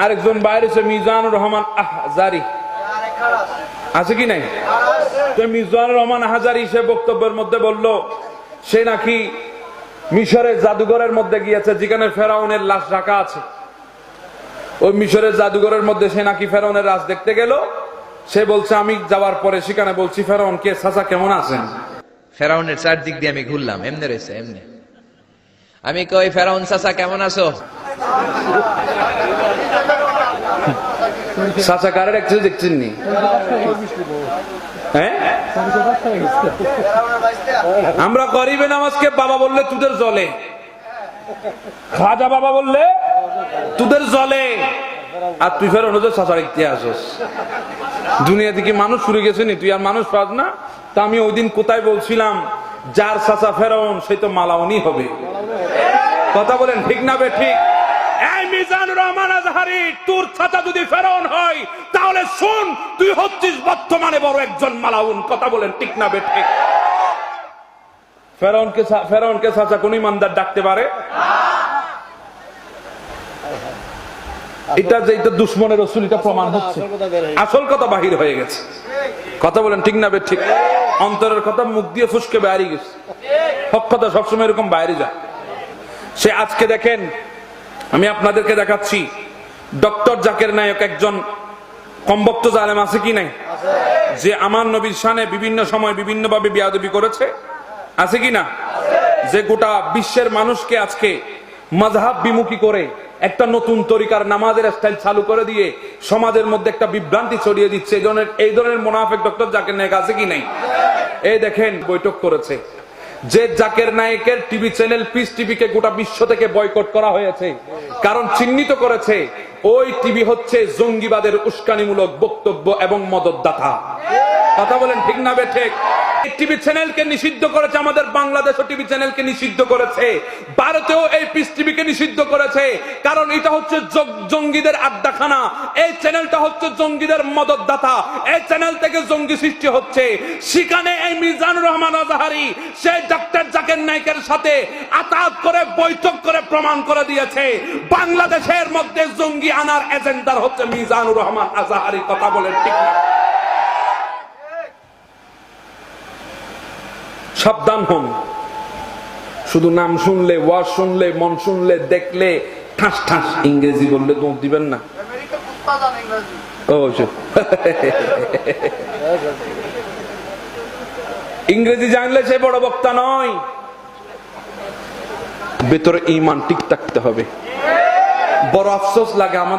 আরেকজন বাইরে হচ্ছে মিজানুর রহমান আহজারি, আছে কি নাই? তো মিজানুর রহমান আহজারি সে বক্তব্যের মধ্যে বলল সে নাকি মিশরের জাদুঘরের মধ্যে গিয়েছে যেখানে ফেরাউনের লাশ রাখা আছে। ওই মিশরের জাদুঘরের মধ্যে সে নাকি ফেরাউনের লাশ দেখতে গেল। সে বলছে আমি যাওয়ার পরে সেখানে বলছি ফেরাউন কে চাচা কেমন আছেন? ফেরাউনের চারদিক দিয়ে আমি ঘুরলাম, এমনি রয়েছে এমনি। আমি কই ফেরাউন চাচা কেমন আছো? চাচা কারে দেখছে দেখছেন নি? হ্যাঁ, আমরা গরিবে নামাজকে বাবা বললে তোদের জলে, খাজা বাবা বললে তোদের জলে, আর তুই ফের অনুযায়ী চাচা দেখতে আসস। দুনিয়া থেকে মানুষ শুরু গেছে নি, তুই আর মানুষ পাস না। তা আমি ওই দিন কোথায় বলছিলাম, যার চাচা ফেরাউন সে তো মালাউনি হবে। কথা বলেন ঠিক না বে ঠিক? এই মিজানুর রহমান আজহারি, তোর চাচা যদি ফেরাউন হয় তাহলে শুন, তুই হচ্ছিস বর্তমানে বড় একজন মালাউন। কথা বলেন ঠিক না বে ঠিক? ফেরাউনকে চাচা কোন ইমানদার ডাকতে পারে? এটা যে এটা দুশ্মনের রসুল, এটা প্রমাণ হচ্ছে, আসল কথা বাহির হয়ে গেছে। কথা বলেন ঠিক না বে ঠিক? অন্তরের কথা মুখ দিয়ে ফুসকে বাইরে গেছে, হক কথা সবসময় এরকম বাইরে যায়। সে আজকে দেখেন, আমি আপনাদেরকে দেখাচ্ছি, ডক্টর জাকির নায়েক একজন কমবক্ত জালেম, আছে কি নাই? যে আমার নবীর শানে বিভিন্ন সময় বিভিন্ন ভাবে বেয়াদবি করেছে, আছে কি না? যে গোটা বিশ্বের মানুষকে আজকে মাযহাব বিমুখী করে একটা নতুন তরিকার নামাজের স্টাইল চালু করে দিয়ে সমাজের মধ্যে একটা বিভ্রান্তি ছড়িয়ে দিচ্ছে। এই ধরনের মুনাফিক ডক্টর জাকির নায়েক আছে কি নাই? এই দেখেন বৈঠক করেছে, যে জাকির নায়েকের টিভি চ্যানেল পিস টিভিকে গোটা বিশ্ব থেকে বয়কট করা হয়েছে, কারণ চিহ্নিত করেছে ওই টিভি হচ্ছে জঙ্গিবাদের উস্কানিমূলক বক্তব্য এবং মদতদাতা। কথা বলেন ঠিক না বে ঠিক? টিভি চ্যানেলকে নিষিদ্ধ করেছে, আমাদের বাংলাদেশও টিভি চ্যানেলকে নিষিদ্ধ করেছে, ভারতেও এই পিস টিভিকে নিষিদ্ধ করেছে, কারণ এটা হচ্ছে জঙ্গিদের আড্ডাখানা। এই চ্যানেলটা হচ্ছে জঙ্গিদের মদতদাতা, এই চ্যানেল থেকে জঙ্গি সৃষ্টি হচ্ছে। সেখানে এই মিজানুর রহমান আজহারি সেই ডক্টর জাকির নায়েকের সাথে আতাত করে বৈঠক করে প্রমাণ করে দিয়েছে বাংলাদেশের মধ্যে জঙ্গি আনার এজেন্ডার হচ্ছে মিজানুর রহমান আজহারি। কথা বলেন ঠিক না? সাবধান হন, শুধু নাম শুনলে, ওয়াজ শুনলে, মন শুনলে, দেখলে ঠাস ঠাস ইংরেজি বললে দৌড় দিবেন না। ইংরেজি জানলে সে বড় বক্তা নয়, ভেতরে ঈমান ঠিক থাকতে হবে। বড় আফসোস লাগে আমাদের